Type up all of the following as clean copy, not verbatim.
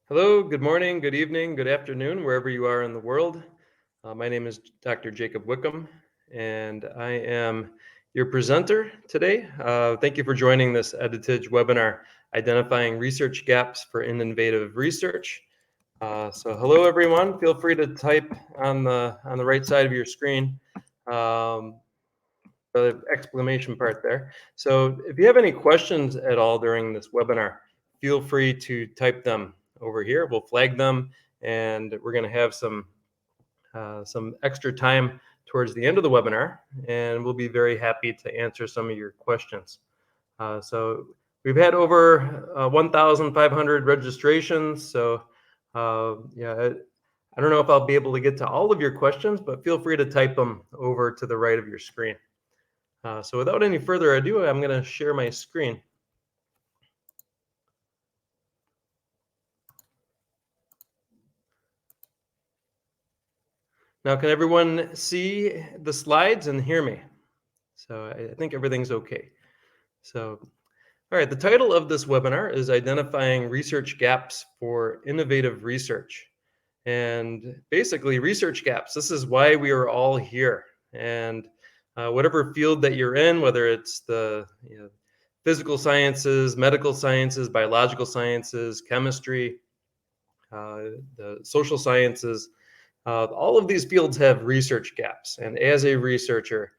Hello, good morning, good evening, good afternoon, wherever you are in the world. My name is Dr. Jacob Wickham, and I am your presenter today. Thank you for joining this Editage webinar, Identifying Research Gaps for Innovative Research. So hello, everyone. Feel free to type on the right side of your screen, the exclamation part there. So if you have any questions at all during this webinar, feel free to type them over here. We'll flag them, and we're going to have some extra time towards the end of the webinar, and we'll be very happy to answer some of your questions. So we've had over 1,500 registrations. So yeah, I don't know if I'll be able to get to all of your questions, but feel free to type them over to the right of your screen. So without any further ado, I'm going to share my screen. Now, can everyone see the slides and hear me? So I think everything's okay. So, all right, the title of this webinar is Identifying Research Gaps for Innovative Research. And basically, research gaps, this is why we are all here. And whatever field that you're in, whether it's the physical sciences, medical sciences, biological sciences, chemistry, the social sciences, all of these fields have research gaps. And as a researcher,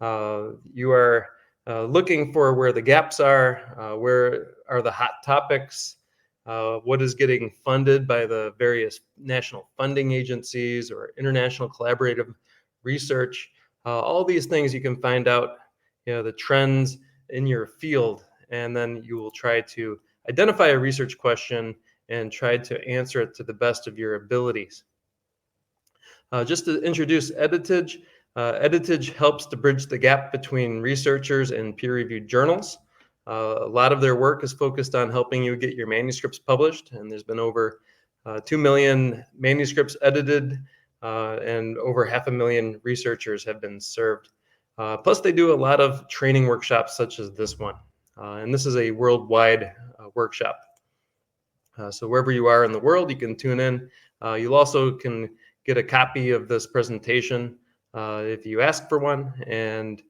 you are looking for where the gaps are, where are the hot topics, what is getting funded by the various national funding agencies or international collaborative research. All these things you can find out, the trends in your field, and then you will try to identify a research question and try to answer it to the best of your abilities. Just to introduce Editage, Editage helps to bridge the gap between researchers and peer-reviewed journals. A lot of their work is focused on helping you get your manuscripts published, and there's been over 2 million manuscripts edited, and over 500,000 researchers have been served. Plus, they do a lot of training workshops such as this one, and this is a worldwide workshop. So wherever you are in the world, you can tune in. You'll also can get a copy of this presentation if you ask for one. And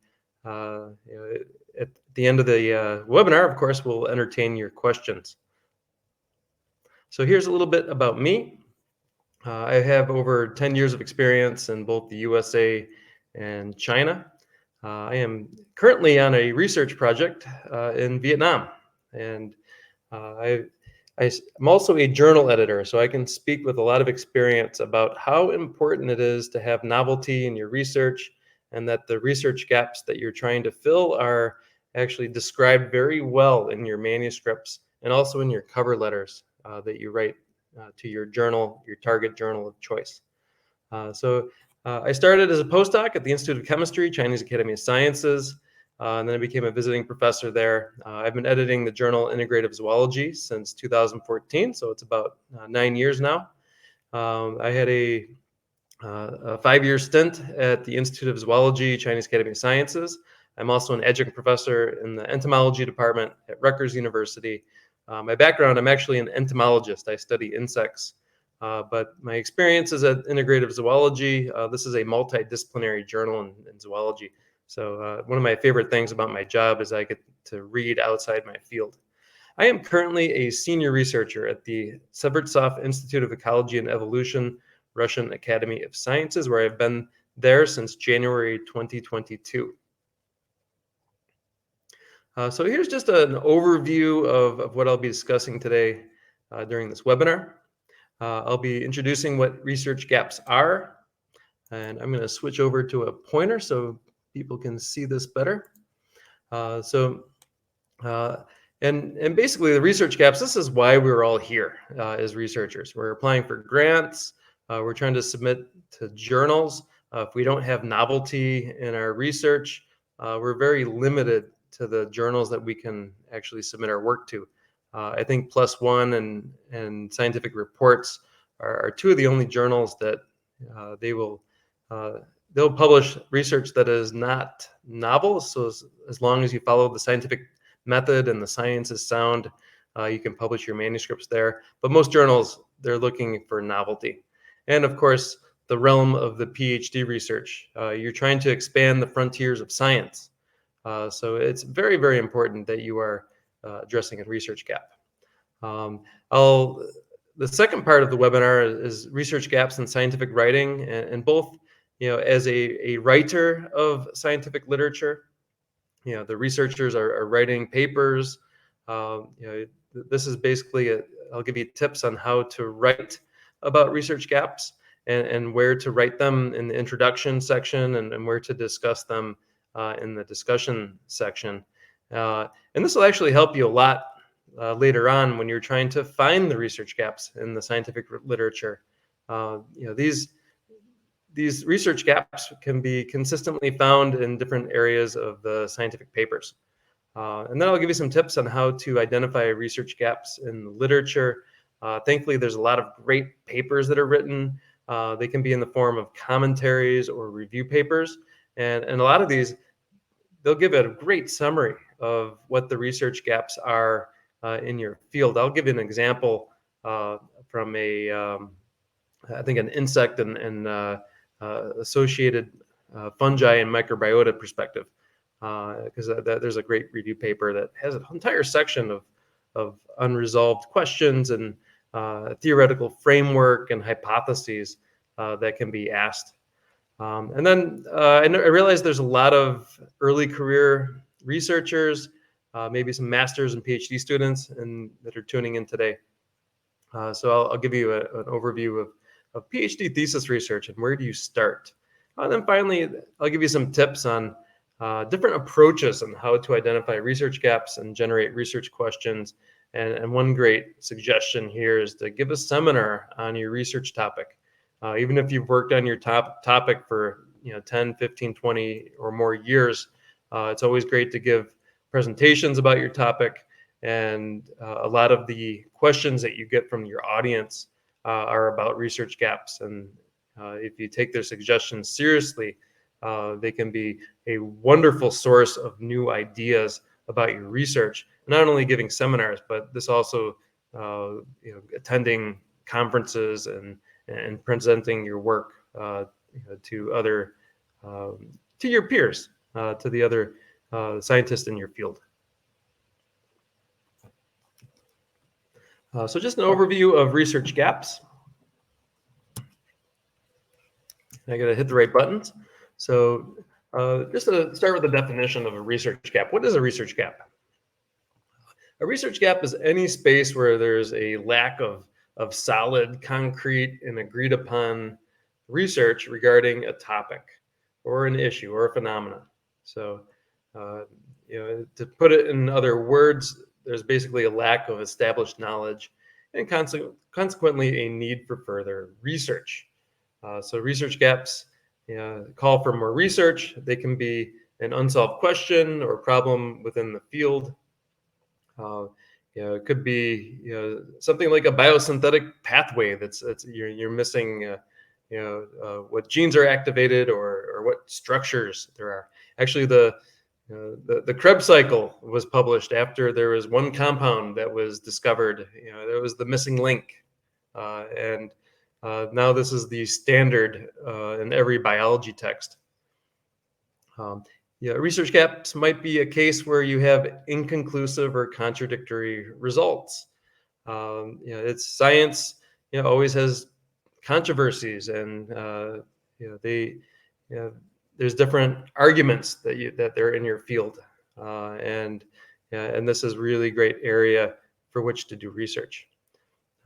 at the end of the webinar, of course, we'll entertain your questions. So here's a little bit about me. I have over 10 years of experience in both the USA and China. I am currently on a research project in Vietnam, and I'm also a journal editor, so I can speak with a lot of experience about how important it is to have novelty in your research, and that the research gaps that you're trying to fill are actually described very well in your manuscripts and also in your cover letters that you write to your journal, your target journal of choice. I started as a postdoc at the Institute of Chemistry, Chinese Academy of Sciences, and then I became a visiting professor there. I've been editing the journal Integrative Zoology since 2014, so it's about 9 years now. I had a 5-year stint at the Institute of Zoology, Chinese Academy of Sciences. I'm also an adjunct professor in the entomology department at Rutgers University. My background, I'm actually an entomologist. I study insects. But my experience is at Integrative Zoology. This is a multidisciplinary journal in zoology. So one of my favorite things about my job is I get to read outside my field. I am currently a senior researcher at the Severtsov Institute of Ecology and Evolution, Russian Academy of Sciences, where I've been there since January 2022. So here's just an overview of what I'll be discussing today during this webinar. I'll be introducing what research gaps are, and I'm going to switch over to a pointer so people can see this better. And basically the research gaps, this is why we're all here as researchers. We're applying for grants. We're trying to submit to journals. If we don't have novelty in our research, we're very limited to the journals that we can actually submit our work to. I think PLOS ONE and Scientific Reports are two of the only journals that they'll publish research that is not novel. So as long as you follow the scientific method and the science is sound, You can publish your manuscripts there. But most journals, they're looking for novelty. And of course, the realm of the PhD research. You're trying to expand the frontiers of science. So it's very, very important that you are addressing a research gap. Um, I'll, the second part of the webinar is research gaps in scientific writing, and both, as a writer of scientific literature, the researchers are writing papers. This is basically, I'll give you tips on how to write about research gaps and where to write them in the introduction section and where to discuss them in the discussion section. And this will actually help you a lot later on when you're trying to find the research gaps in the scientific literature. These research gaps can be consistently found in different areas of the scientific papers. And then I'll give you some tips on how to identify research gaps in the literature. Thankfully, there's a lot of great papers that are written. They can be in the form of commentaries or review papers. And a lot of these, they'll give a great summary of what the research gaps are in your field. I'll give you an example from I think an insect and associated fungi and microbiota perspective, because there's a great review paper that has an entire section of unresolved questions and theoretical framework and hypotheses that can be asked. And then I realized there's a lot of early career researchers, maybe some masters and PhD students that are tuning in today. So I'll give you an overview of PhD thesis research and where do you start. And then finally, I'll give you some tips on different approaches on how to identify research gaps and generate research questions. And one great suggestion here is to give a seminar on your research topic. Even if you've worked on your topic for 10, 15, 20 or more years, it's always great to give presentations about your topic. And a lot of the questions that you get from your audience are about research gaps. And if you take their suggestions seriously, they can be a wonderful source of new ideas about your research. Not only giving seminars, but this also attending conferences and presenting your work to other to your peers, to the other scientists in your field. So just an overview of research gaps. I got to hit the right buttons. So just to start with the definition of a research gap. What is a research gap? A research gap is any space where there's a lack of solid, concrete, and agreed upon research regarding a topic or an issue or a phenomenon. So, to put it in other words, there's basically a lack of established knowledge and consequently a need for further research. So research gaps call for more research. They can be an unsolved question or problem within the field. It could be something like a biosynthetic pathway that's you're missing. What genes are activated or what structures there are. Actually, the Krebs cycle was published after there was one compound that was discovered. There was the missing link, and now this is the standard in every biology text. Research gaps might be a case where you have inconclusive or contradictory results. It's science. Always has controversies, and there's different arguments that they're in your field, and this is really great area for which to do research.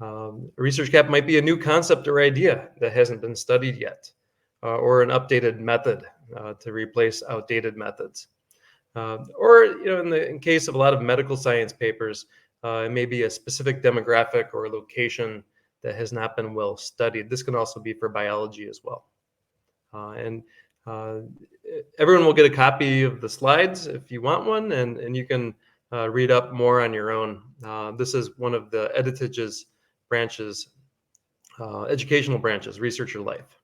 A research gap might be a new concept or idea that hasn't been studied yet, or an updated method to replace outdated methods. Or in case of a lot of medical science papers, it may be a specific demographic or location that has not been well studied. This can also be for biology as well. And everyone will get a copy of the slides if you want one, and you can read up more on your own. This is one of the editage's branches, educational branches, Researcher Life.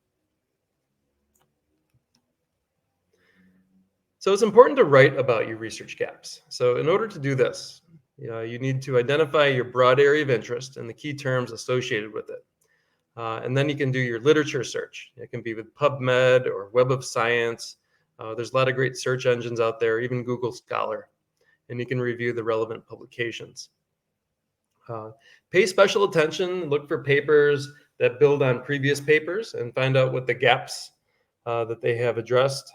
So it's important to write about your research gaps. So in order to do this, You need to identify your broad area of interest and the key terms associated with it. And then you can do your literature search. It can be with PubMed or Web of Science. There's a lot of great search engines out there, even Google Scholar, and you can review the relevant publications. Uh, Pay special attention, look for papers that build on previous papers and find out what the gaps that they have addressed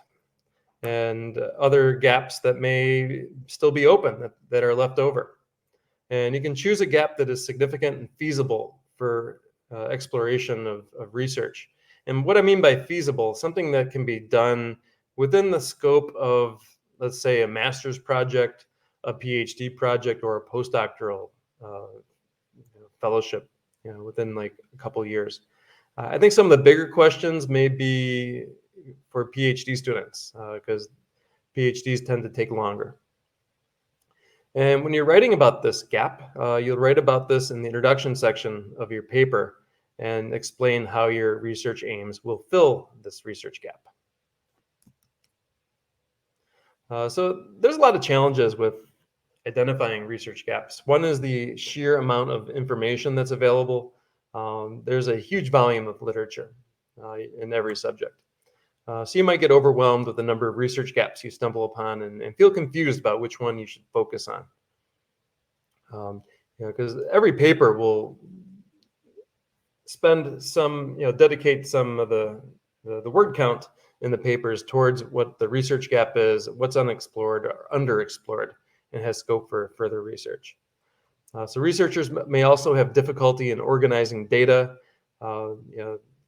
and other gaps that may still be open that are left over. And you can choose a gap that is significant and feasible for exploration of research. And what I mean by feasible, something that can be done within the scope of, let's say, a master's project, a PhD project, or a postdoctoral fellowship, within like a couple years. I think some of the bigger questions may be for PhD students because PhDs tend to take longer. And when you're writing about this gap, you'll write about this in the introduction section of your paper and explain how your research aims will fill this research gap. So there's a lot of challenges with identifying research gaps. One is the sheer amount of information that's available. There's a huge volume of literature in every subject. So you might get overwhelmed with the number of research gaps you stumble upon and feel confused about which one you should focus on. Because every paper will dedicate some of the word count in the papers towards what the research gap is, what's unexplored or underexplored, and has scope for further research. So researchers may also have difficulty in organizing data.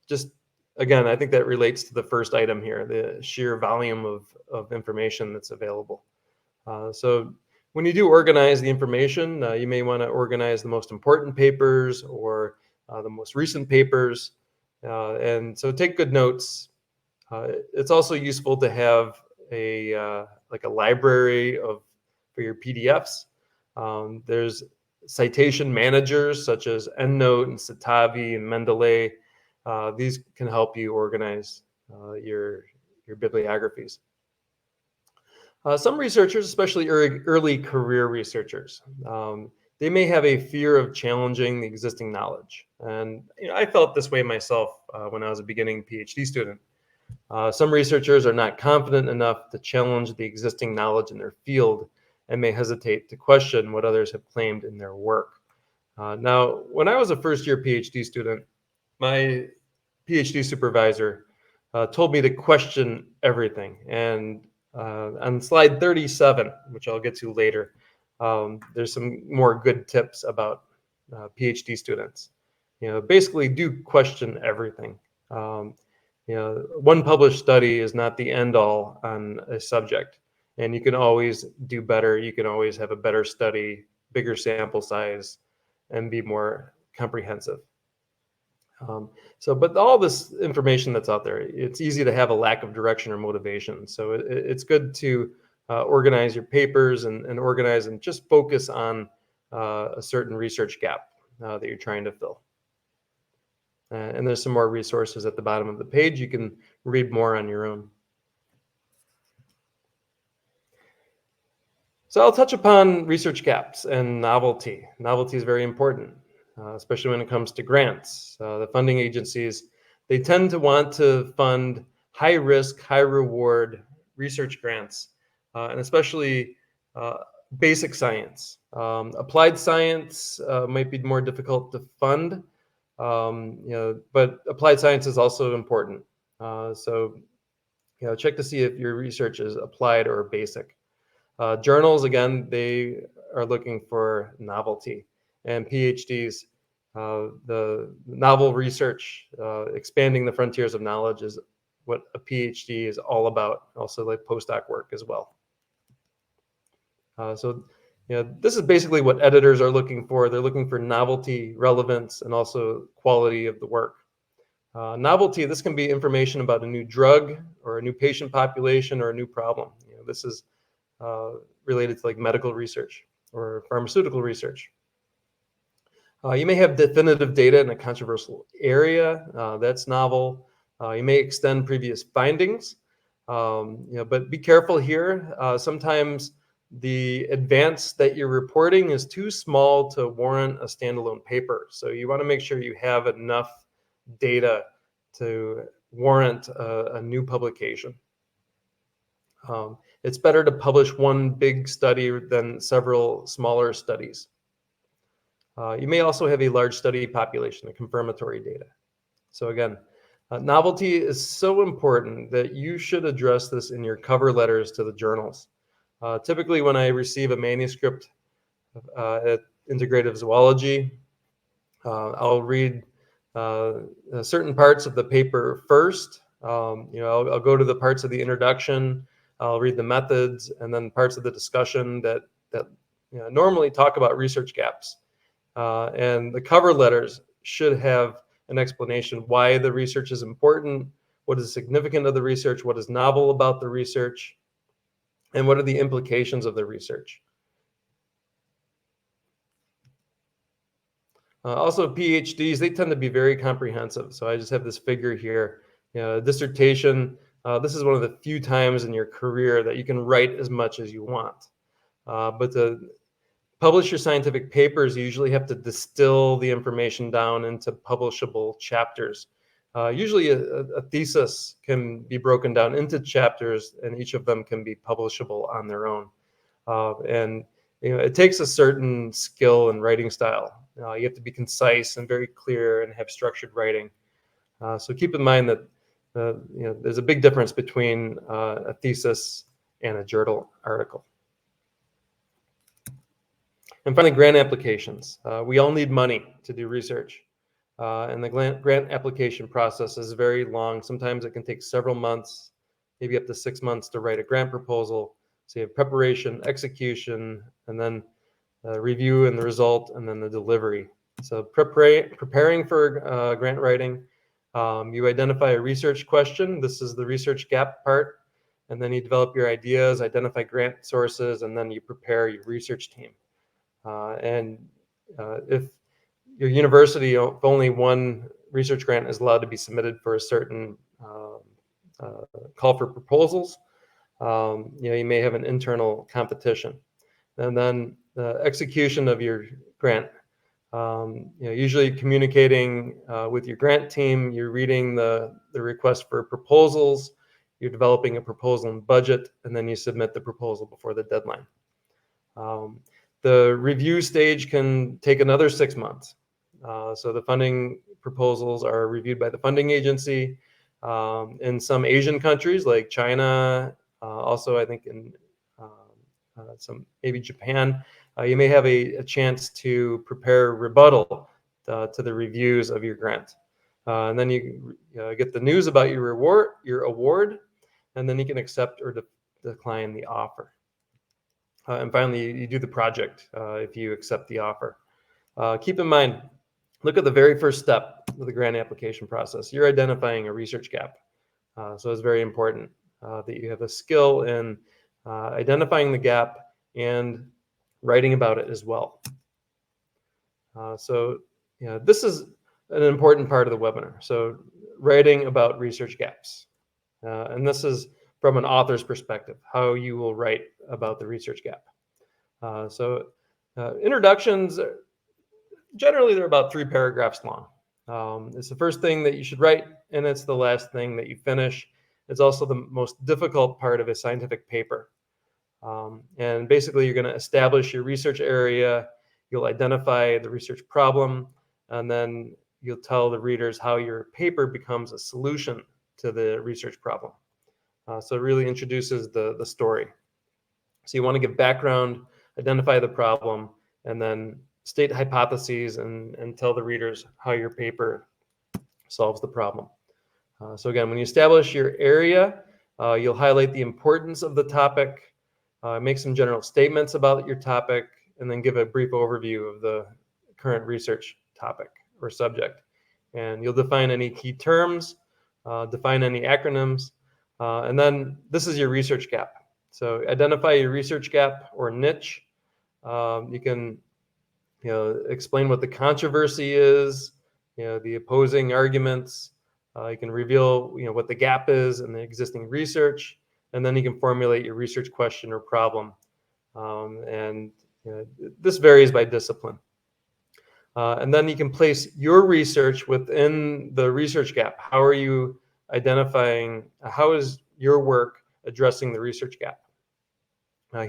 Just again, I think that relates to the first item here, the sheer volume of information that's available. So when you do organize the information, you may want to organize the most important papers or the most recent papers. And so take good notes. It's also useful to have a library for your PDFs. There's citation managers such as EndNote and Citavi and Mendeley. These can help you organize your bibliographies. Some researchers, especially early career researchers, they may have a fear of challenging the existing knowledge. And I felt this way myself when I was a beginning PhD student. Some researchers are not confident enough to challenge the existing knowledge in their field and may hesitate to question what others have claimed in their work. Now, when I was a first-year PhD student, my PhD supervisor told me to question everything. And on slide 37, which I'll get to later, there's some more good tips about PhD students. Basically do question everything. One published study is not the end all on a subject, and you can always do better. You can always have a better study, bigger sample size, and be more comprehensive. But all this information that's out there, it's easy to have a lack of direction or motivation. So it's good to organize your papers and organize and just focus on a certain research gap that you're trying to fill. And there's some more resources at the bottom of the page. You can read more on your own. So I'll touch upon research gaps and novelty. Novelty is very important, especially when it comes to grants. The funding agencies, they tend to want to fund high risk, high reward research grants, and especially basic science. Applied science might be more difficult to fund, but applied science is also important. So check to see if your research is applied or basic. Journals, again, they are looking for novelty, and PhDs, the novel research, expanding the frontiers of knowledge is what a PhD is all about, also like postdoc work as well. This is basically what editors are looking for. They're looking for novelty, relevance, and also quality of the work. Novelty, this can be information about a new drug or a new patient population or a new problem. This is related to like medical research or pharmaceutical research. You may have definitive data in a controversial area. That's novel. You may extend previous findings, but be careful here. Sometimes the advance that you're reporting is too small to warrant a standalone paper. So you want to make sure you have enough data to warrant a new publication. It's better to publish one big study than several smaller studies. You may also have a large study population, the confirmatory data. So again, novelty is so important that you should address this in your cover letters to the journals. Typically, when I receive a manuscript at Integrative Zoology, I'll read certain parts of the paper first. I'll go to the parts of the introduction, I'll read the methods, and then parts of the discussion that normally talk about research gaps. And the cover letters should have an explanation why the research is important, what is significant of the research, what is novel about the research, and what are the implications of the research. Also, PhDs, they tend to be very comprehensive. So I just have this figure here. Dissertation, this is one of the few times in your career that you can write as much as you want. But to publish your scientific papers, you usually have to distill the information down into publishable chapters. Usually a thesis can be broken down into chapters, and each of them can be publishable on their own. And it takes a certain skill and writing style. You have to be concise and very clear and have structured writing. So keep in mind that there's a big difference between a thesis and a journal article. And finally, grant applications. We all need money to do research. And the grant application process is very long. Sometimes it can take several months, maybe up to 6 months to write a grant proposal. So you have preparation, execution, and then review and the result, and then the delivery. So preparing for grant writing, you identify a research question. This is the research gap part. And then you develop your ideas, identify grant sources, and then you prepare your research team. If your university, if only one research grant is allowed to be submitted for a certain call for proposals, you may have an internal competition. And then the execution of your grant, usually communicating with your grant team, you're reading the request for proposals, you're developing a proposal and budget, and then you submit the proposal before the deadline. The review stage can take another 6 months. So the funding proposals are reviewed by the funding agency. In some Asian countries like China, also I think in some maybe Japan, you may have a chance to prepare rebuttal to the reviews of your grant. And then you get the news about your award, and then you can accept or decline the offer. And finally, you do the project if you accept the offer. Keep in mind, look at the very first step of the grant application process. You're identifying a research gap. So it's very important that you have a skill in identifying the gap and writing about it as well. This is an important part of the webinar. So writing about research gaps. And this is from an author's perspective, how you will write about the research gap. Introductions, generally they're about 3 paragraphs long. It's the first thing that you should write, and it's the last thing that you finish. It's also the most difficult part of a scientific paper. And basically, you're going to establish your research area, you'll identify the research problem, and then you'll tell the readers how your paper becomes a solution to the research problem. So it really introduces the story. So you want to give background, identify the problem, and then state hypotheses and tell the readers how your paper solves the problem. So again, when you establish your area, you'll highlight the importance of the topic, make some general statements about your topic, and then give a brief overview of the current research topic or subject. And you'll define any key terms, define any acronyms, and then this is your research gap. So identify your research gap or niche. You can explain what the controversy is, the opposing arguments. You can reveal what the gap is in the existing research, and then you can formulate your research question or problem. And this varies by discipline. And then you can place your research within the research gap. How are you identifying, how is your work addressing the research gap?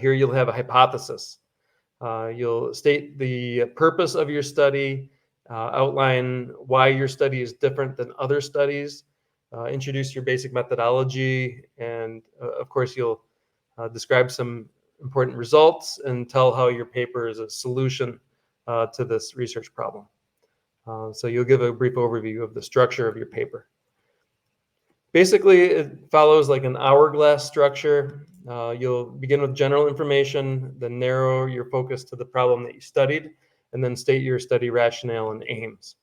Here you'll have a hypothesis. You'll state the purpose of your study, outline why your study is different than other studies, introduce your basic methodology, and of course you'll describe some important results and tell how your paper is a solution to this research problem. So you'll give a brief overview of the structure of your paper. Basically, it follows like an hourglass structure. You'll begin with general information, then narrow your focus to the problem that you studied, and then state your study rationale and aims.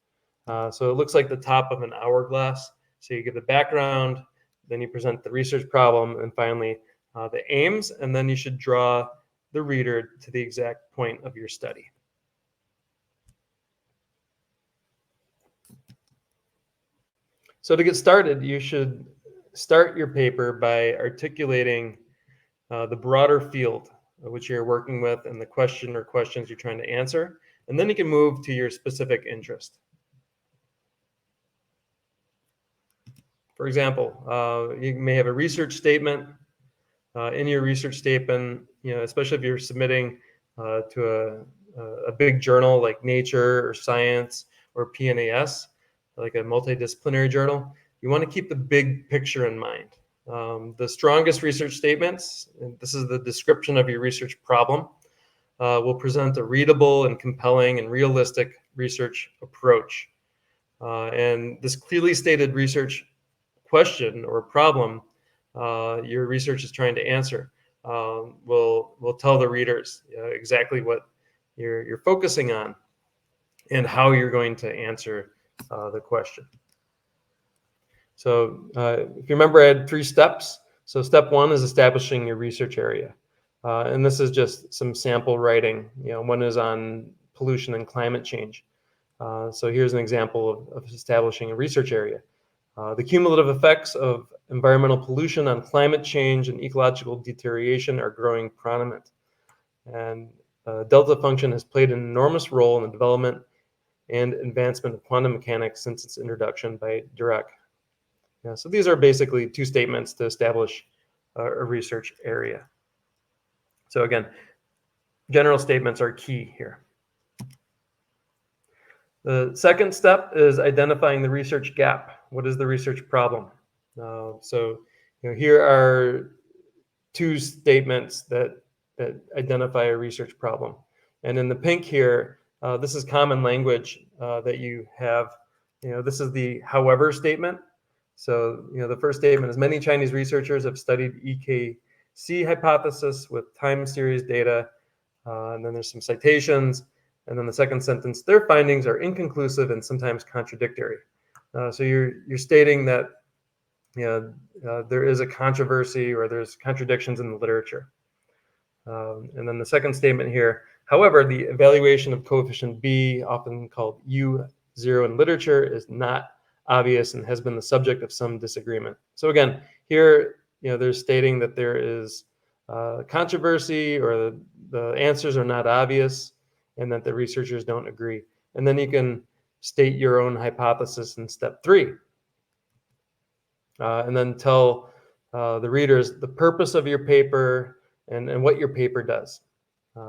So it looks like the top of an hourglass. So you give the background, then you present the research problem, and finally the aims, and then you should draw the reader to the exact point of your study. So to get started, you should start your paper by articulating the broader field which you're working with and the question or questions you're trying to answer. And then you can move to your specific interest. For example, you may have a research statement. In your research statement, especially if you're submitting to a big journal like Nature or Science or PNAS, like a multidisciplinary journal, you want to keep the big picture in mind. The strongest research statements, and this is the description of your research problem, will present a readable and compelling and realistic research approach. And this clearly stated research question or problem your research is trying to answer will tell the readers exactly what you're focusing on and how you're going to answer the question. So if you remember, I had 3 steps. So step 1 is establishing your research area. And this is just some sample writing. One is on pollution and climate change. So here's an example of establishing a research area. The cumulative effects of environmental pollution on climate change and ecological deterioration are growing prominent. And delta function has played an enormous role in the development and advancement of quantum mechanics since its introduction by Dirac. So these are basically 2 statements to establish a research area. So again, general statements are key here. The second step is identifying the research gap. What is the research problem? So here are 2 statements that identify a research problem. And in the pink here, this is common language that you have. This is the however statement. So the first statement is many Chinese researchers have studied EKC hypothesis with time series data. And then there's some citations. And then the second sentence, their findings are inconclusive and sometimes contradictory. So you're stating that there is a controversy or there's contradictions in the literature. And then the second statement here, however, the evaluation of coefficient B, often called U0 in literature, is not obvious and has been the subject of some disagreement. So again, here they're stating that there is controversy or the answers are not obvious and that the researchers don't agree. And then you can state your own hypothesis in step 3. And then tell the readers the purpose of your paper and what your paper does.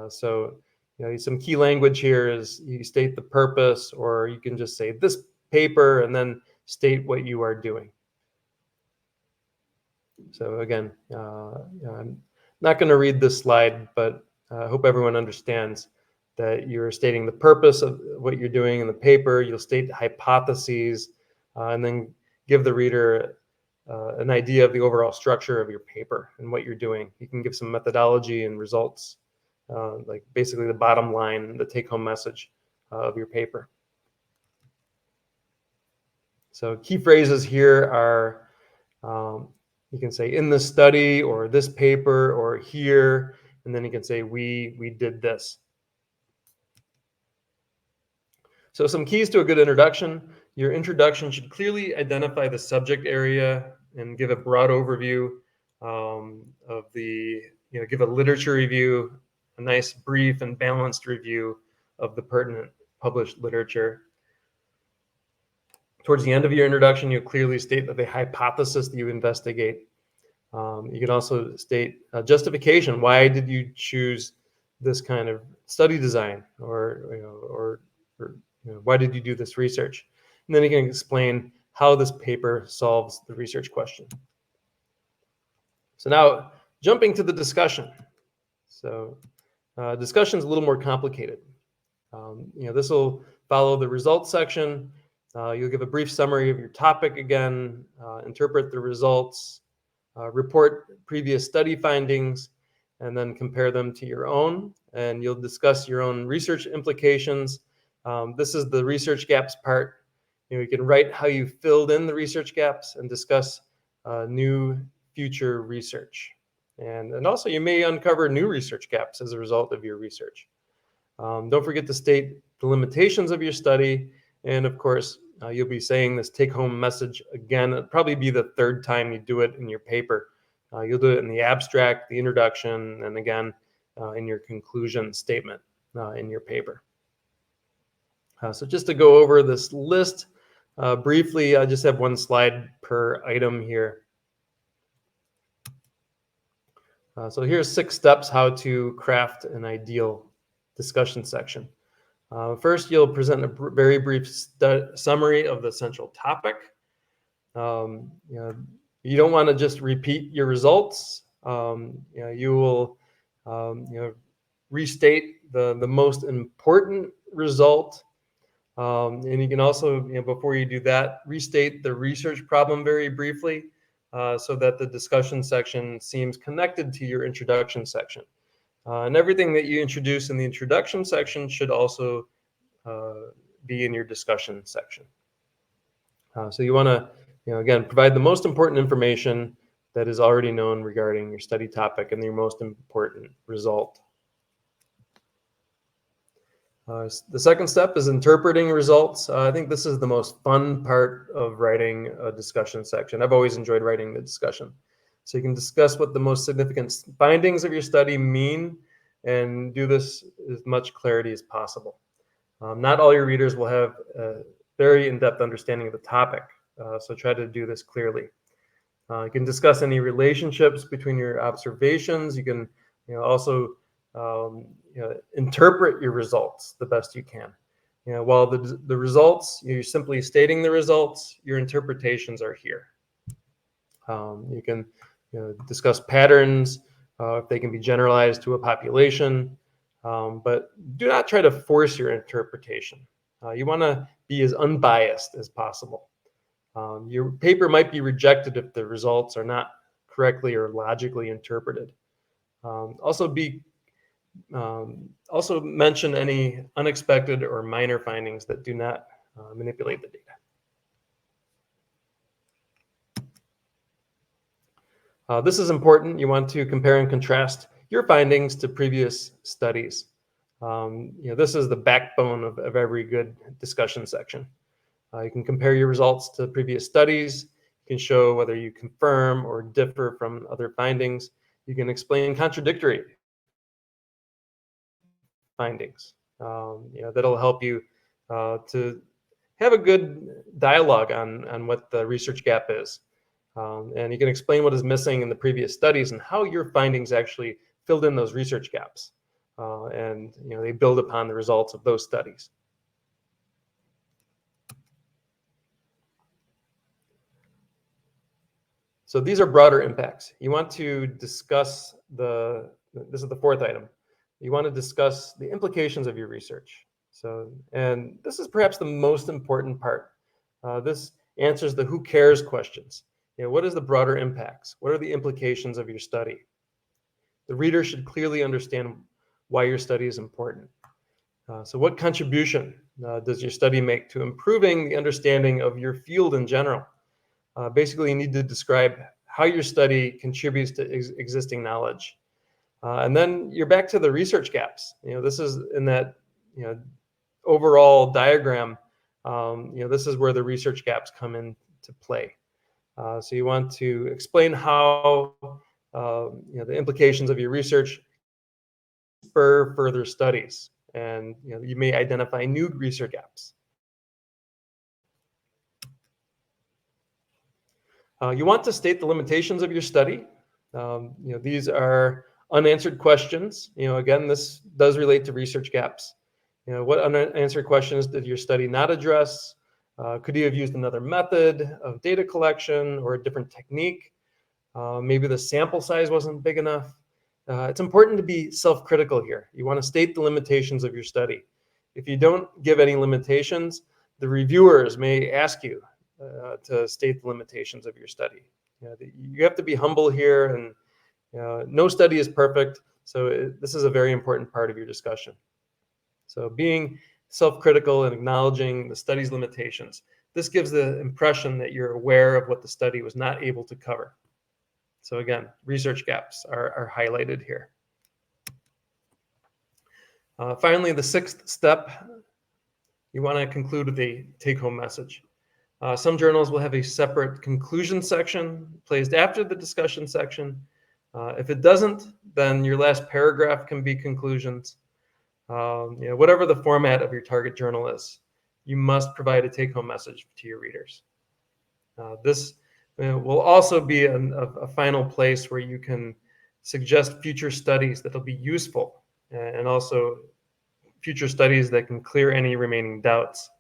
So some key language here is you state the purpose, or you can just say this paper and then state what you are doing. So again, I'm not going to read this slide, but I hope everyone understands that you're stating the purpose of what you're doing in the paper. You'll state hypotheses and then give the reader an idea of the overall structure of your paper and what you're doing. You can give some methodology and results, like basically the bottom line, the take-home message of your paper. So key phrases here are, you can say in this study or this paper or here, and then you can say we did this. So some keys to a good introduction. Your introduction should clearly identify the subject area and give a broad overview of the, give a literature review a nice, brief, and balanced review of the pertinent published literature. Towards the end of your introduction, you clearly state that the hypothesis that you investigate. You can also state a justification. Why did you choose this kind of study design, or why did you do this research? And then you can explain how this paper solves the research question. So now, jumping to the discussion. So discussion is a little more complicated. This will follow the results section. You'll give a brief summary of your topic again, interpret the results, report previous study findings, and then compare them to your own. And you'll discuss your own research implications. This is the research gaps part. You can write how you filled in the research gaps and discuss new future research. And also you may uncover new research gaps as a result of your research. Don't forget to state the limitations of your study. And of course, you'll be saying this take-home message again. It'll probably be the third time you do it in your paper. You'll do it in the abstract, the introduction, and again, in your conclusion statement in your paper. So just to go over this list briefly, I just have one slide per item here. So here's 6 steps how to craft an ideal discussion section. First, you'll present a very brief summary of the central topic. You don't want to just repeat your results. You will restate the most important result. And you can also, before you do that, restate the research problem very briefly so that the discussion section seems connected to your introduction section. And everything that you introduce in the introduction section should also be in your discussion section. So you want to, again, provide the most important information that is already known regarding your study topic and your most important result. The second step is interpreting results. I think this is the most fun part of writing a discussion section. I've always enjoyed writing the discussion. So you can discuss what the most significant findings of your study mean and do this as much clarity as possible. Not all your readers will have a very in-depth understanding of the topic, so try to do this clearly. You can discuss any relationships between your observations. You can also interpret your results the best you can. While the results, you're simply stating the results, your interpretations are here. You can discuss patterns, if they can be generalized to a population, but do not try to force your interpretation. You want to be as unbiased as possible. Your paper might be rejected if the results are not correctly or logically interpreted. Also mention any unexpected or minor findings that do not manipulate the data. This is important. You want to compare and contrast your findings to previous studies. This is the backbone of every good discussion section. You can compare your results to previous studies. You can show whether you confirm or differ from other findings. You can explain contradictory findings. That'll help you to have a good dialogue on what the research gap is. And you can explain what is missing in the previous studies and how your findings actually filled in those research gaps. And they build upon the results of those studies. So these are broader impacts. You want to discuss this is the fourth item. You want to discuss the implications of your research. And this is perhaps the most important part. This answers the who cares questions. What is the broader impacts? What are the implications of your study? The reader should clearly understand why your study is important. So what contribution does your study make to improving the understanding of your field in general? Basically, you need to describe how your study contributes to existing knowledge. And then you're back to the research gaps. This is in that overall diagram. This is where the research gaps come into play. So you want to explain how the implications of your research spur further studies, and you may identify new research gaps. You want to state the limitations of your study. These are unanswered questions. Again, this does relate to research gaps. What unanswered questions did your study not address? Could you have used another method of data collection or a different technique? Maybe the sample size wasn't big enough. It's important to be self-critical here. You want to state the limitations of your study. If you don't give any limitations, the reviewers may ask you to state the limitations of your study. You have to be humble here, and no study is perfect, so this is a very important part of your discussion. So being self-critical and acknowledging the study's limitations, this gives the impression that you're aware of what the study was not able to cover. So again, research gaps are highlighted here. Finally, the sixth step, you want to conclude with a take-home message. Some journals will have a separate conclusion section placed after the discussion section. If it doesn't, then your last paragraph can be conclusions. Whatever the format of your target journal is, you must provide a take-home message to your readers. This will also be a final place where you can suggest future studies that will be useful, and also future studies that can clear any remaining doubts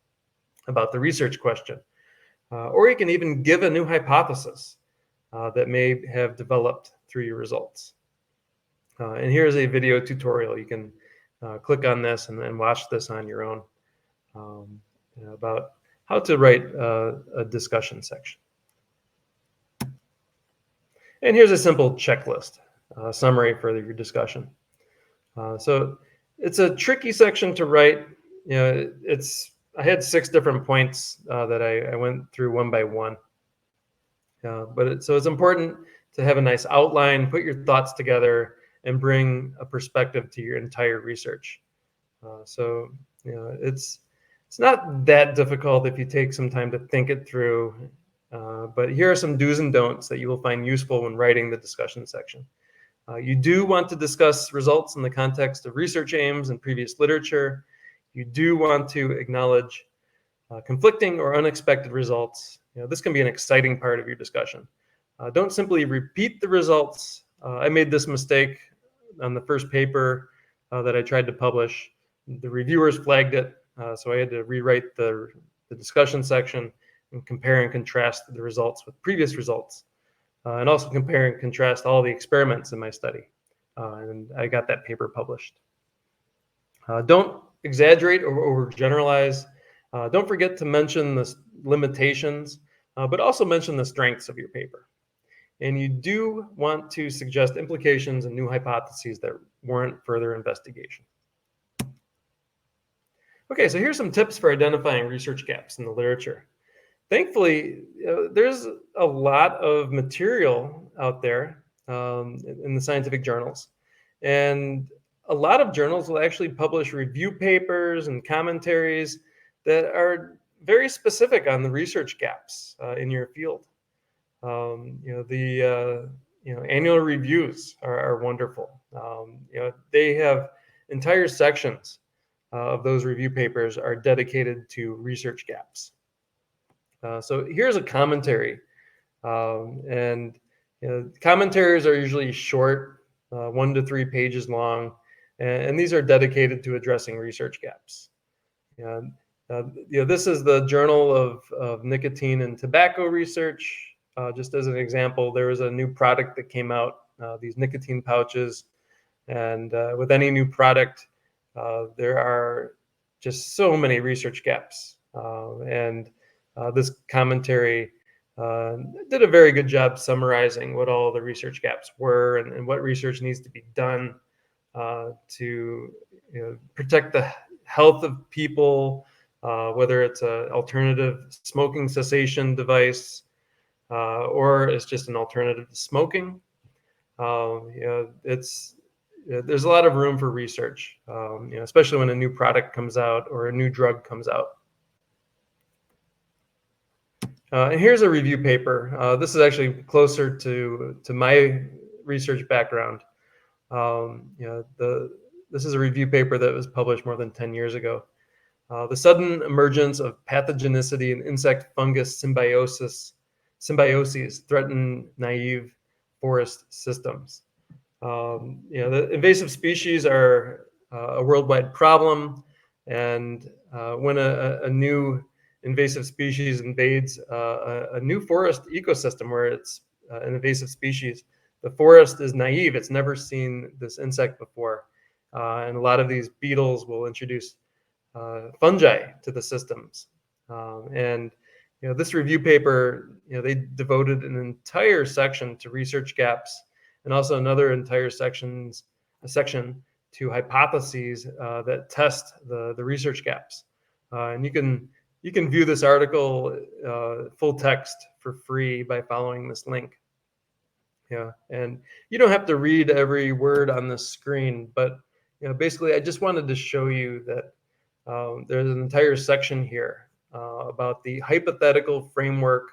about the research question. Or you can even give a new hypothesis that may have developed through your results. And here's a video tutorial. You can click on this and watch this on your own about how to write a discussion section. And here's a simple checklist, summary for your discussion. So it's a tricky section to write. I had 6 different points that I went through one by one. So it's important to have a nice outline, put your thoughts together, and bring a perspective to your entire research. It's not that difficult if you take some time to think it through. But here are some do's and don'ts that you will find useful when writing the discussion section. You do want to discuss results in the context of research aims and previous literature. You do want to acknowledge conflicting or unexpected results. This can be an exciting part of your discussion. Don't simply repeat the results. I made this mistake on the first paper that I tried to publish. The reviewers flagged it, so I had to rewrite the discussion section and compare and contrast the results with previous results, and also compare and contrast all the experiments in my study. And I got that paper published. Don't exaggerate or overgeneralize. Don't forget to mention the limitations, but also mention the strengths of your paper. And you do want to suggest implications and new hypotheses that warrant further investigation. Okay, so here's some tips for identifying research gaps in the literature. Thankfully, there's a lot of material out there in the scientific journals. And a lot of journals will actually publish review papers and commentaries that are very specific on the research gaps in your field. The annual reviews are wonderful. They have entire sections of those review papers are dedicated to research gaps. So here's a commentary, and commentaries are usually short, 1 to 3 pages long, and these are dedicated to addressing research gaps. This is the Journal of Nicotine and Tobacco Research. Just as an example, there was a new product that came out, these nicotine pouches, and with any new product, there are just so many research gaps, and this commentary did a very good job summarizing what all the research gaps were and what research needs to be done to protect the health of people, whether it's an alternative smoking cessation device or it's just an alternative to smoking. There's a lot of room for research, especially when a new product comes out or a new drug comes out. And here's a review paper. This is actually closer to my research background. The this is a review paper that was published more than 10 years ago. The sudden emergence of pathogenicity in insect-fungus symbioses threaten naive forest systems. The invasive species are a worldwide problem, and when a new invasive species invades a new forest ecosystem where it's an invasive species, the forest is naive. It's never seen this insect before, and a lot of these beetles will introduce fungi to the systems. And this review paper, they devoted an entire section to research gaps, and also another entire a section to hypotheses that test the research gaps. And you can view this article full text for free by following this link. Yeah, and you don't have to read every word on this screen, but basically, I just wanted to show you that there's an entire section here about the hypothetical framework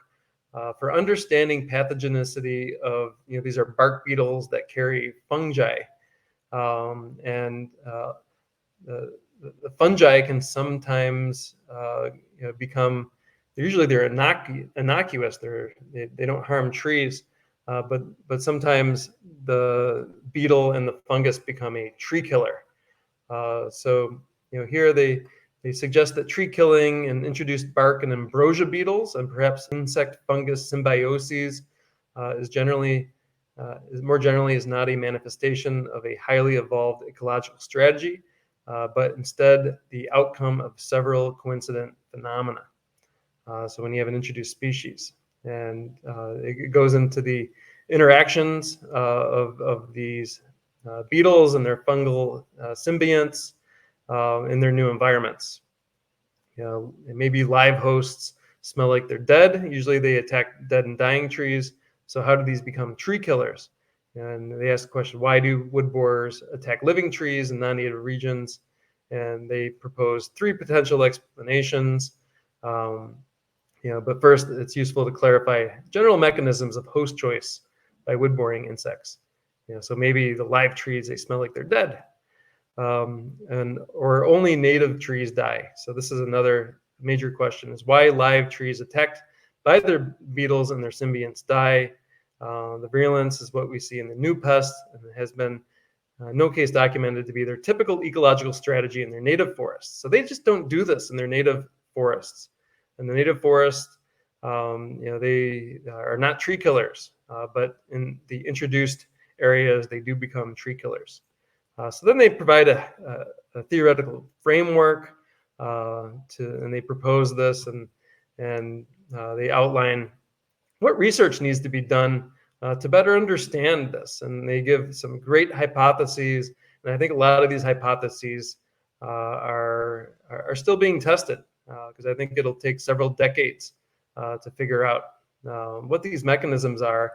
for understanding pathogenicity of, these are bark beetles that carry fungi. And the fungi can sometimes become, usually they're innocuous, they don't harm trees, but sometimes the beetle and the fungus become a tree killer. So here they suggest that tree killing and introduced bark and ambrosia beetles and perhaps insect fungus symbioses is more generally is not a manifestation of a highly evolved ecological strategy, but instead the outcome of several coincident phenomena. So when you have an introduced species, and it goes into the interactions of these beetles and their fungal symbionts in their new environments. Maybe live hosts smell like they're dead. Usually they attack dead and dying trees. So how do these become tree killers? And they ask the question, why do wood borers attack living trees in non-native regions? And they propose three potential explanations. But first, it's useful to clarify general mechanisms of host choice by wood boring insects. So maybe the live trees, they smell like they're dead, or only native trees die. So this is another major question: is why live trees attacked by their beetles and their symbionts die. The virulence is what we see in the new pest, and it has been no case documented to be their typical ecological strategy in their native forests. So they just don't do this in their native forests. In the native forest, they are not tree killers, but in the introduced areas, they do become tree killers. So then they provide a theoretical framework and they propose this, and they outline what research needs to be done to better understand this. And they give some great hypotheses, and I think a lot of these hypotheses are still being tested, because I think it'll take several decades to figure out what these mechanisms are.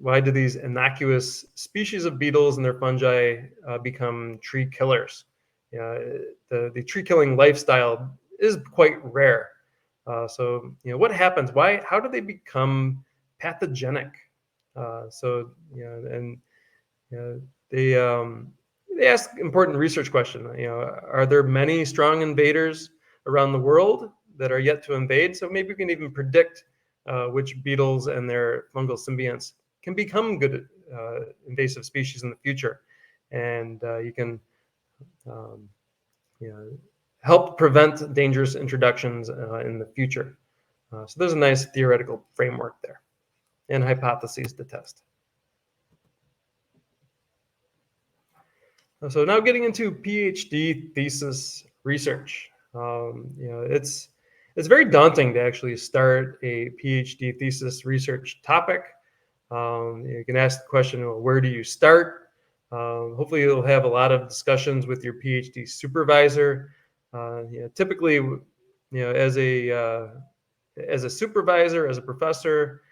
Why do these innocuous species of beetles and their fungi become tree killers? The tree killing lifestyle is quite rare. So what happens? How do they become pathogenic? They ask important research question. Are there many strong invaders around the world that are yet to invade? So maybe we can even predict which beetles and their fungal symbionts can become good invasive species in the future, and you can help prevent dangerous introductions in the future. So there's a nice theoretical framework there and hypotheses to test. So now getting into PhD thesis research. It's very daunting to actually start a PhD thesis research topic. You can ask the question, well, where do you start? Hopefully you'll have a lot of discussions with your PhD supervisor. Typically, as a supervisor, as a professor,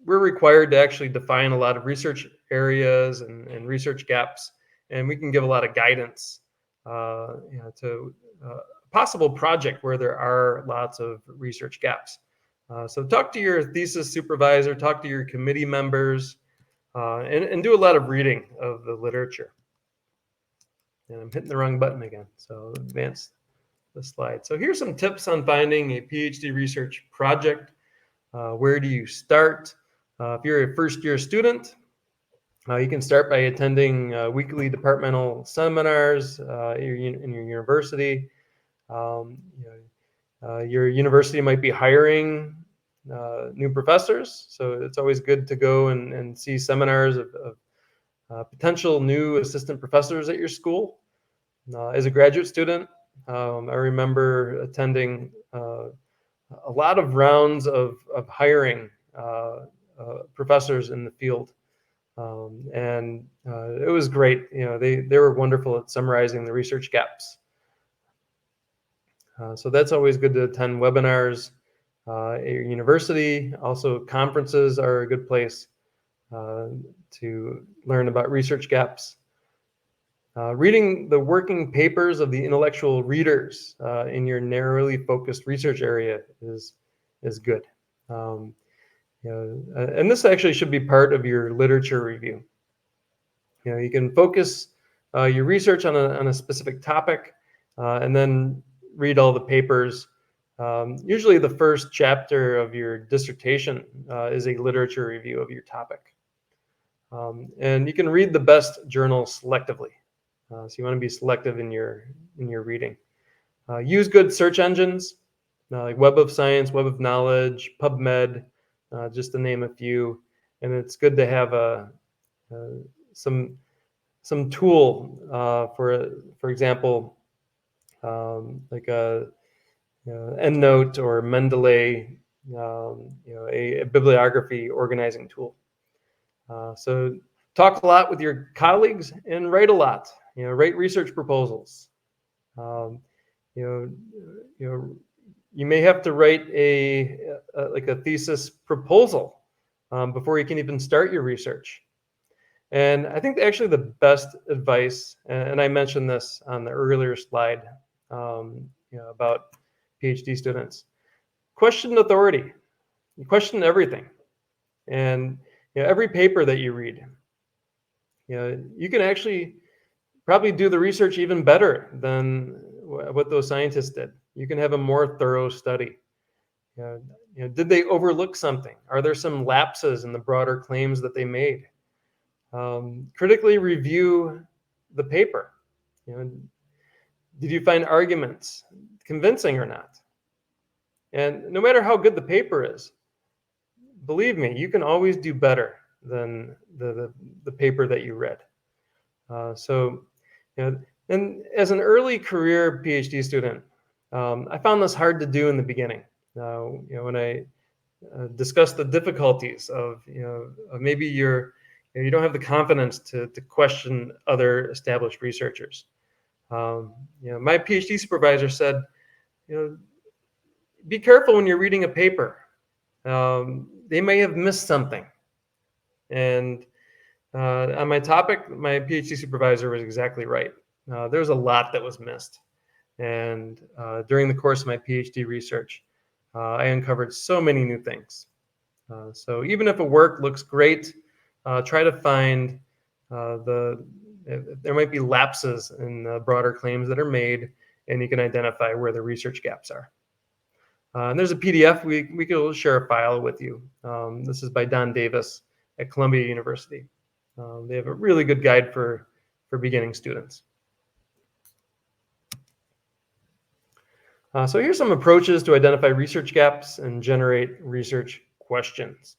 we're required to actually define a lot of research areas and research gaps, and we can give a lot of guidance to a possible project where there are lots of research gaps. So talk to your thesis supervisor, talk to your committee members, and do a lot of reading of the literature. And I'm hitting the wrong button again, so advance the slide. So here's some tips on finding a PhD research project. Where do you start? If you're a first-year student, you can start by attending weekly departmental seminars in your university. Your university might be hiring new professors, so it's always good to go and see seminars of potential new assistant professors at your school. As a graduate student, I remember attending a lot of rounds of hiring professors in the field. And it was great. They were wonderful at summarizing the research gaps. So that's always good to attend webinars at your university. Also, conferences are a good place to learn about research gaps. Reading the working papers of the intellectual readers in your narrowly focused research area is good. And this actually should be part of your literature review. You can focus your research on a specific topic, and then read all the papers. Usually, the first chapter of your dissertation is a literature review of your topic, and you can read the best journals selectively. So you want to be selective in your reading. Use good search engines like Web of Science, Web of Knowledge, PubMed, just to name a few. And it's good to have some tool for example, like a EndNote or Mendeley, a bibliography organizing tool. So talk a lot with your colleagues and write a lot. Write research proposals. You may have to write like a thesis proposal before you can even start your research. And I think actually the best advice, and I mentioned this on the earlier slide, about PhD students, question authority. You question everything, and every paper that you read, you can actually probably do the research even better than what those scientists did. You can have a more thorough study. Did they overlook something? Are there some lapses in the broader claims that they made? Critically review the paper. Did you find arguments convincing or not? And no matter how good the paper is, believe me, you can always do better than the paper that you read. And as an early career PhD student, I found this hard to do in the beginning. When I discussed the difficulties of maybe you don't have the confidence to question other established researchers. My PhD supervisor said, be careful when you're reading a paper. They may have missed something. And on my topic, my PhD supervisor was exactly right. There's a lot that was missed. And during the course of my PhD research, I uncovered so many new things. So even if a work looks great, try to find there might be lapses in the broader claims that are made, and you can identify where the research gaps are. And there's a PDF. We could share a file with you. This is by Don Davis at Columbia University. They have a really good guide for beginning students. So here's some approaches to identify research gaps and generate research questions.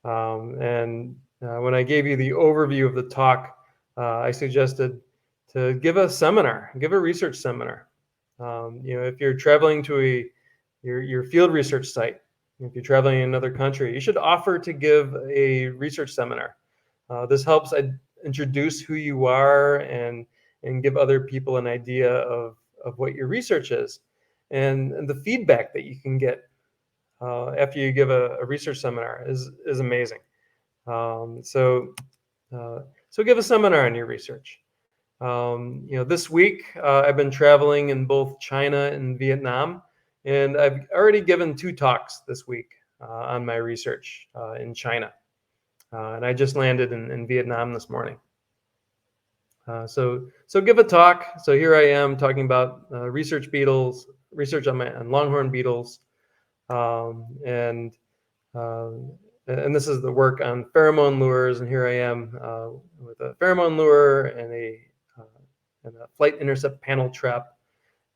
And when I gave you the overview of the talk, I suggested to give a seminar, give a research seminar. If you're traveling to your field research site, if you're traveling in another country, you should offer to give a research seminar. This helps introduce who you are and give other people an idea of what your research is and the feedback that you can get after you give a research seminar is amazing. So give a seminar on your research. This week I've been traveling in both China and Vietnam, and I've already given 2 talks this week on my research in China. and I just landed in Vietnam this morning. So give a talk. So here I am talking about research on longhorn beetles, and and this is the work on pheromone lures. And here I am with a pheromone lure uh, and a flight intercept panel trap.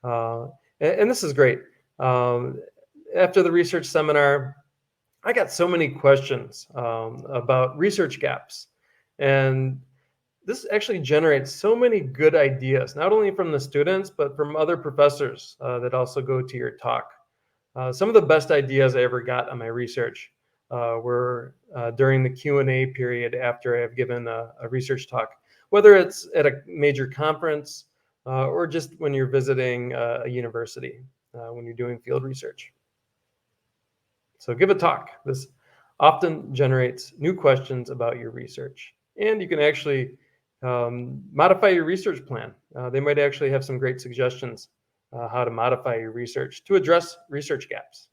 Uh, and this is great. Um, After the research seminar, I got so many questions about research gaps, and this actually generates so many good ideas, not only from the students, but from other professors that also go to your talk. Some of the best ideas I ever got on my research were during the Q&A period after I've given a research talk, whether it's at a major conference or just when you're visiting a university, when you're doing field research. So give a talk. This often generates new questions about your research. And you can actually modify your research plan. They might actually have some great suggestions how to modify your research to address research gaps.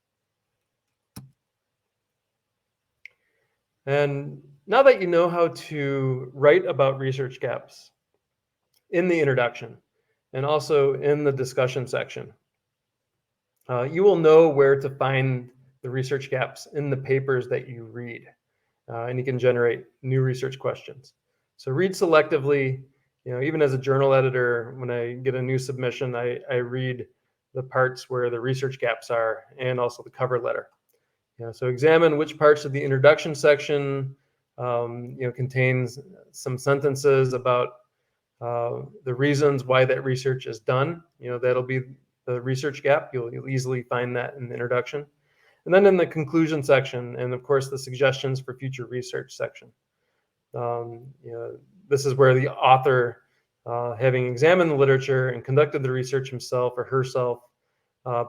And now that you know how to write about research gaps in the introduction and also in the discussion section, you will know where to find the research gaps in the papers that you read. And you can generate new research questions. So read selectively. Even as a journal editor, when I get a new submission, I read the parts where the research gaps are and also the cover letter. So examine which parts of the introduction section contains some sentences about the reasons why that research is done. That'll be the research gap. You'll easily find that in the introduction. And then in the conclusion section, and of course the suggestions for future research section. This is where the author, having examined the literature and conducted the research himself or herself,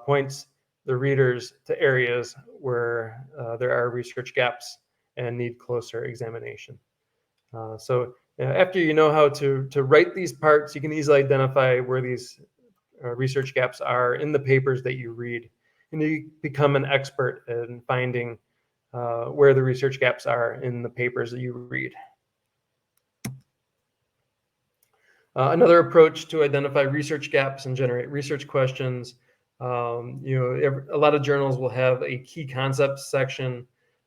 points the readers to areas where there are research gaps and need closer examination. So after you know how to write these parts, you can easily identify where these research gaps are in the papers that you read, and you become an expert in finding where the research gaps are in the papers that you read. Another approach to identify research gaps and generate research questions, a lot of journals will have a key concepts section,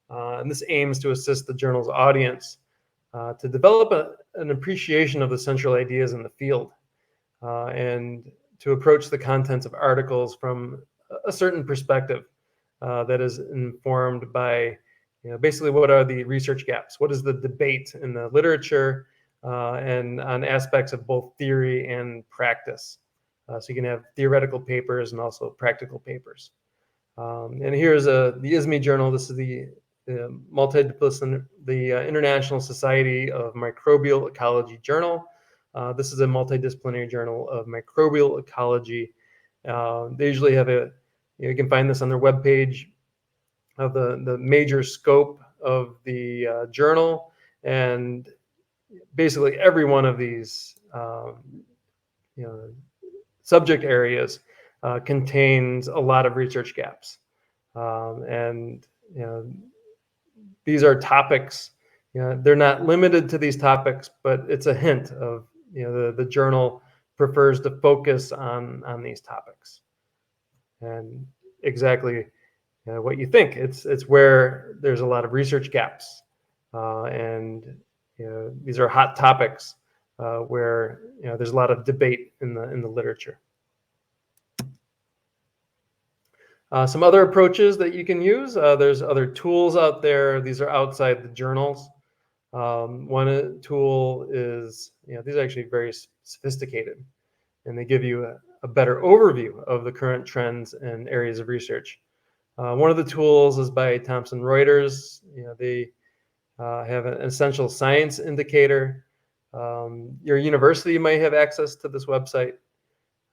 and this aims to assist the journal's audience to develop an appreciation of the central ideas in the field and to approach the contents of articles from a certain perspective that is informed by, basically what are the research gaps? What is the debate in the literature and on aspects of both theory and practice? So you can have theoretical papers and also practical papers. And here's the ISME journal. This is the International Society of Microbial Ecology Journal. This is a multidisciplinary journal of microbial ecology. They usually have you can find this on their webpage of the major scope of the journal. And basically every one of these subject areas contains a lot of research gaps. And these are topics, they're not limited to these topics, but it's a hint of, the journal prefers to focus on these topics. And exactly what you think. It's where there's a lot of research gaps. And these are hot topics where there's a lot of debate in the literature. Some other approaches that you can use, there's other tools out there. These are outside the journals. One tool is, these are actually very sophisticated, and they give you a better overview of the current trends and areas of research. One of the tools is by Thomson Reuters. They have an essential science indicator. Your university might have access to this website.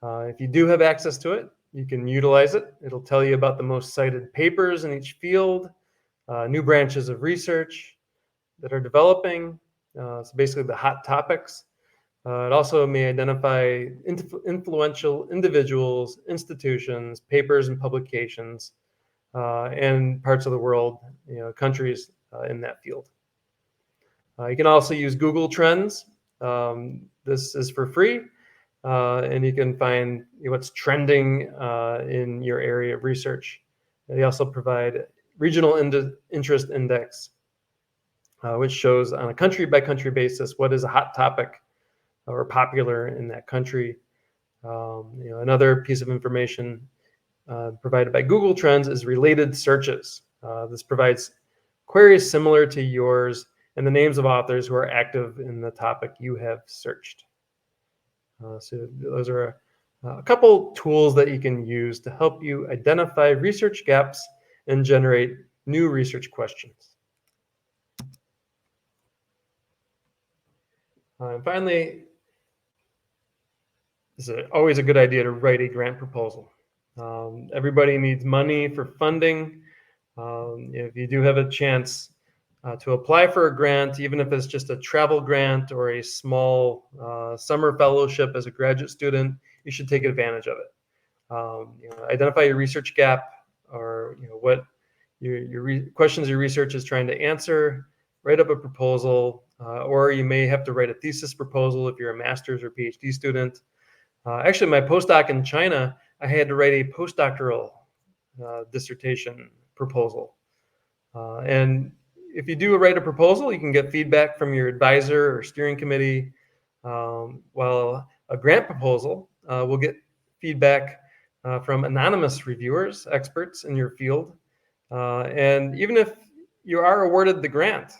If you do have access to it, you can utilize it. It'll tell you about the most cited papers in each field, new branches of research that are developing. So basically the hot topics. It also may identify influential individuals, institutions, papers and publications, and parts of the world, countries in that field. You can also use Google Trends. This is for free, and you can find what's trending in your area of research. They also provide regional interest index, which shows on a country by country basis what is a hot topic or popular in that country. Another piece of information provided by Google Trends is related searches. This provides queries similar to yours and the names of authors who are active in the topic you have searched. So those are a couple tools that you can use to help you identify research gaps and generate new research questions. And finally, it's always a good idea to write a grant proposal. Everybody needs money for funding. If you do have a chance to apply for a grant, even if it's just a travel grant or a small summer fellowship as a graduate student, you should take advantage of it. Identify your research gap, or what your questions your research is trying to answer. Write up a proposal, or you may have to write a thesis proposal if you're a master's or PhD student. Actually, my postdoc in China, I had to write a postdoctoral dissertation proposal. And if you do write a proposal, you can get feedback from your advisor or steering committee, while a grant proposal will get feedback from anonymous reviewers, experts in your field. And even if you are awarded the grant,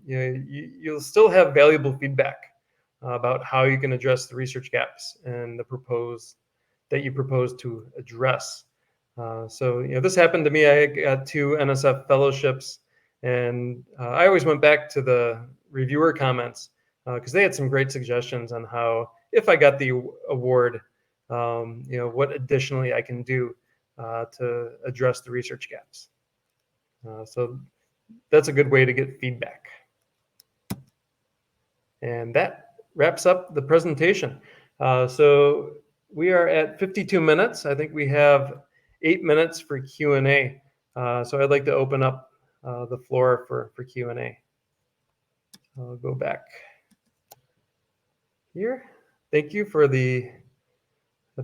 you'll still have valuable feedback about how you can address the research gaps and that you propose to address. So this happened to me. I got 2 NSF fellowships, and I always went back to the reviewer comments because they had some great suggestions on how, if I got the award, what additionally I can do to address the research gaps. So that's a good way to get feedback. And that wraps up the presentation. So we are at 52 minutes. I think we have 8 minutes for Q&A. So I'd like to open up the floor for Q&A. I'll go back here. Thank you for the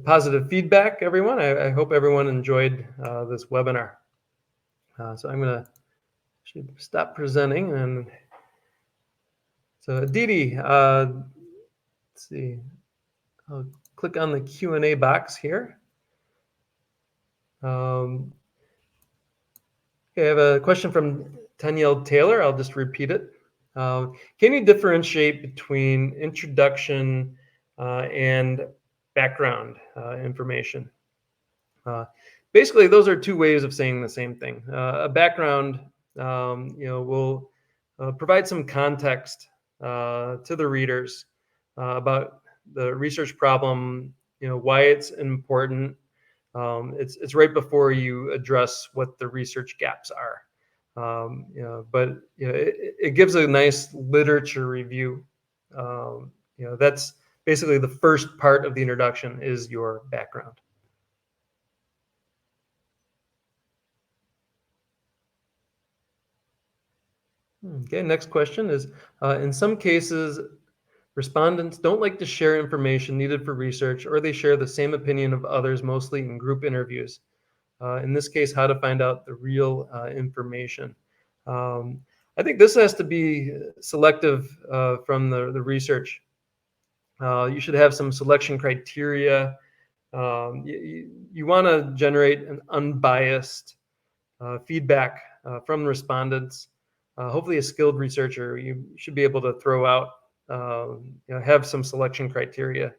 positive feedback, everyone. I hope everyone enjoyed this webinar. So I'm going to stop presenting. And so Aditi, let's see. I'll click on the Q&A box here. Okay, I have a question from Danielle Taylor. I'll just repeat it. Can you differentiate between introduction and background information? Basically, those are 2 ways of saying the same thing. A background, will provide some context to the readers about the research problem, why it's important. It's right before you address what the research gaps are. But it gives a nice literature review. That's basically the first part of the introduction is your background. Okay, next question is, in some cases, respondents don't like to share information needed for research, or they share the same opinion of others, mostly in group interviews. In this case, how to find out the real information. I think this has to be selective from the research. You should have some selection criteria. You want to generate an unbiased feedback from respondents. Hopefully a skilled researcher, you should be able to throw out, have some selection criteria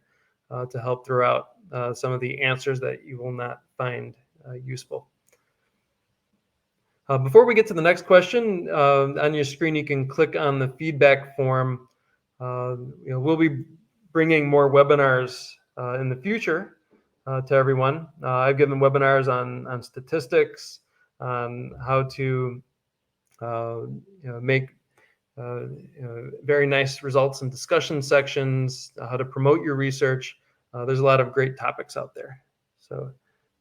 to help throw out some of the answers that you will not find useful. Before we get to the next question, on your screen, you can click on the feedback form. We'll be bringing more webinars in the future to everyone. I've given webinars on statistics, on how to make very nice results in discussion sections, how to promote your research. There's a lot of great topics out there. So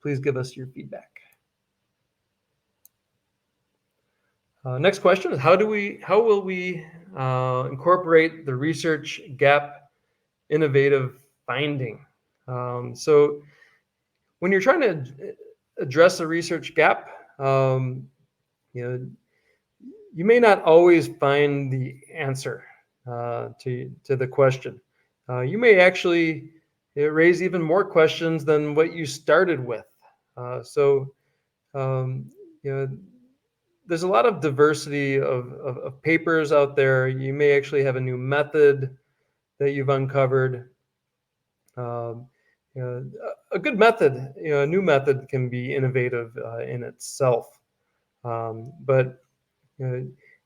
please give us your feedback. Next question is how will we incorporate the research gap innovative finding? So when you're trying to address a research gap, you know, you may not always find the answer to the question. You may actually raise even more questions than what you started with. So um, you know, there's a lot of diversity of papers out there. You may actually have a new method that you've uncovered. Um, a good method, a new method can be innovative in itself. But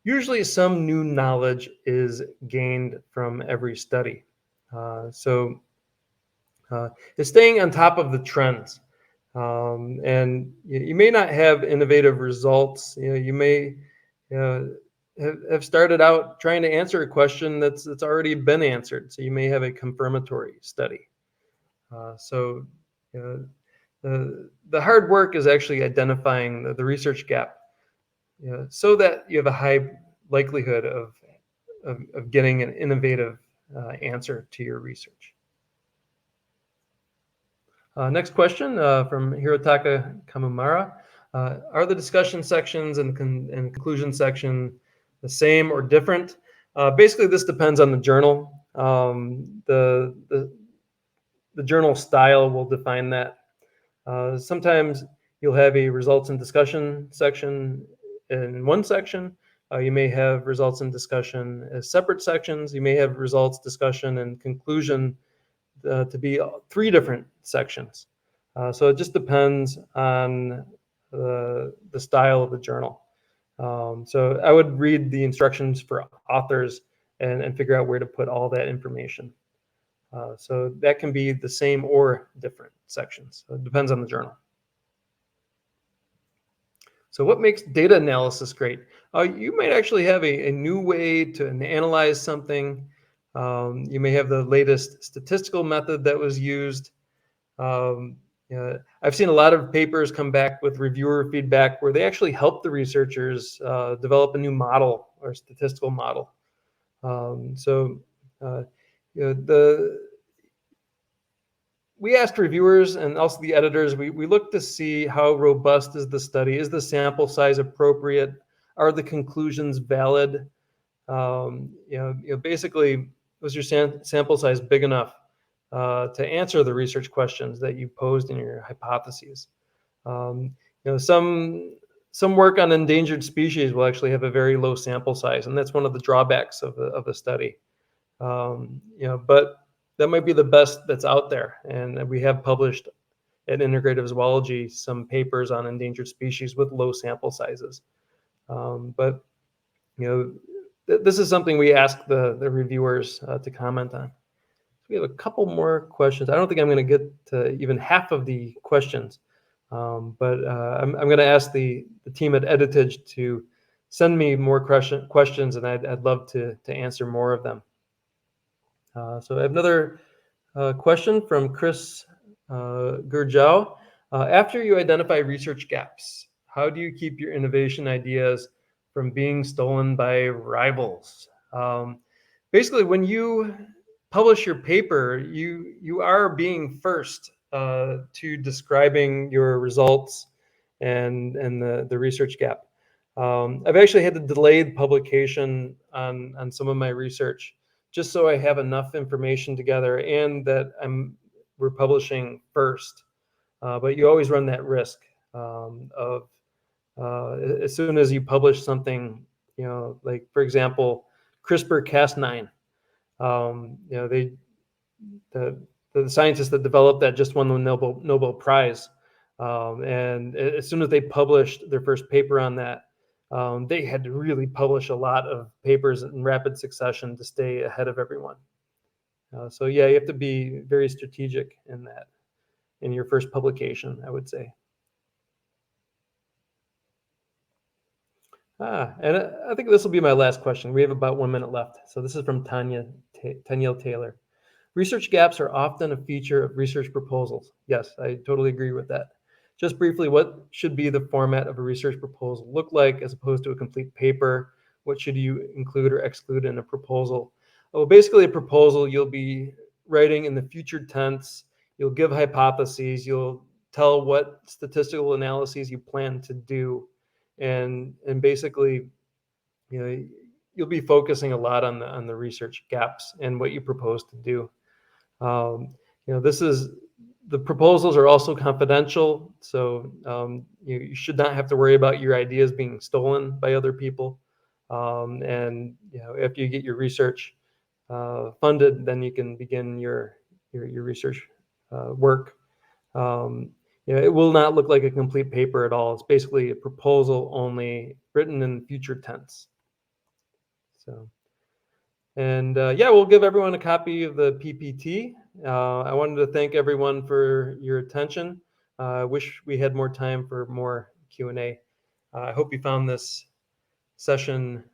usually some new knowledge is gained from every study. So it's staying on top of the trends. And you may not have innovative results. You may have started out trying to answer a question that's already been answered. So you may have a confirmatory study. So the hard work is actually identifying the research gap, so that you have a high likelihood of getting an innovative answer to your research. Next question from Hirotaka Kamamara. Are the discussion sections and conclusion section the same or different? Basically, this depends on the journal. The journal style will define that. Sometimes you'll have a results and discussion section in one section. You may have results and discussion as separate sections. You may have results, discussion, and conclusion to be three different sections. So it just depends on the style of the journal. So I would read the instructions for authors and figure out where to put all that information. So that can be the same or different sections. So it depends on the journal. So what makes data analysis great? You might actually have a new way to analyze something. You may have the latest statistical method that was used. I've seen a lot of papers come back with reviewer feedback where they actually help the researchers develop a new model or statistical model. So we asked reviewers and also the editors, we looked to see how robust is the study, is the sample size appropriate, are the conclusions valid? Basically, was your sample size big enough to answer the research questions that you posed in your hypotheses? Some work on endangered species will actually have a very low sample size, and that's one of the drawbacks of the study. But that might be the best that's out there, and we have published at Integrative Zoology some papers on endangered species with low sample sizes. But this is something we ask the reviewers to comment on. We have a couple more questions. I don't think I'm going to get to even half of the questions, but I'm going to ask the team at Editage to send me more questions, and I'd love to answer more of them. So I have another question from Chris Gurjau. After you identify research gaps, how do you keep your innovation ideas from being stolen by rivals? Basically, when you publish your paper, you are being first to describing your results and the research gap. I've actually had to delay publication on some of my research just so I have enough information together and that we're publishing first. But you always run that risk of as soon as you publish something, like for example, CRISPR-Cas9. The scientists that developed that just won the Nobel Prize. And as soon as they published their first paper on that, they had to really publish a lot of papers in rapid succession to stay ahead of everyone. So yeah, you have to be very strategic in your first publication, I would say. And I think this will be my last question. We have about 1 minute left. So this is from Tanyel Taylor. Research gaps are often a feature of research proposals. Yes, I totally agree with that. Just briefly, what should be the format of a research proposal look like as opposed to a complete paper? What should you include or exclude in a proposal? Well, basically, a proposal you'll be writing in the future tense. You'll give hypotheses. You'll tell what statistical analyses you plan to do, and basically, you know, you'll be focusing a lot on the research gaps and what you propose to do. Um, this is the proposals are also confidential, so you should not have to worry about your ideas being stolen by other people. And after you get your research funded, then you can begin your research work. Um, it will not look like a complete paper at all. It's basically a proposal only, written in future tense. So. And yeah, we'll give everyone a copy of the PPT. I wanted to thank everyone for your attention. I wish we had more time for more Q&A. I hope you found this session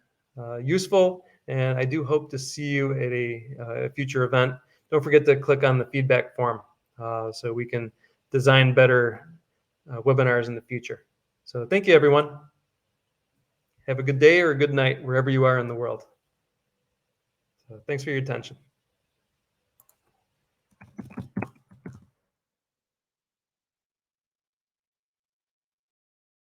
useful, and I do hope to see you at a future event. Don't forget to click on the feedback form so we can design better webinars in the future. So thank you, everyone. Have a good day or a good night wherever you are in the world. So thanks for your attention.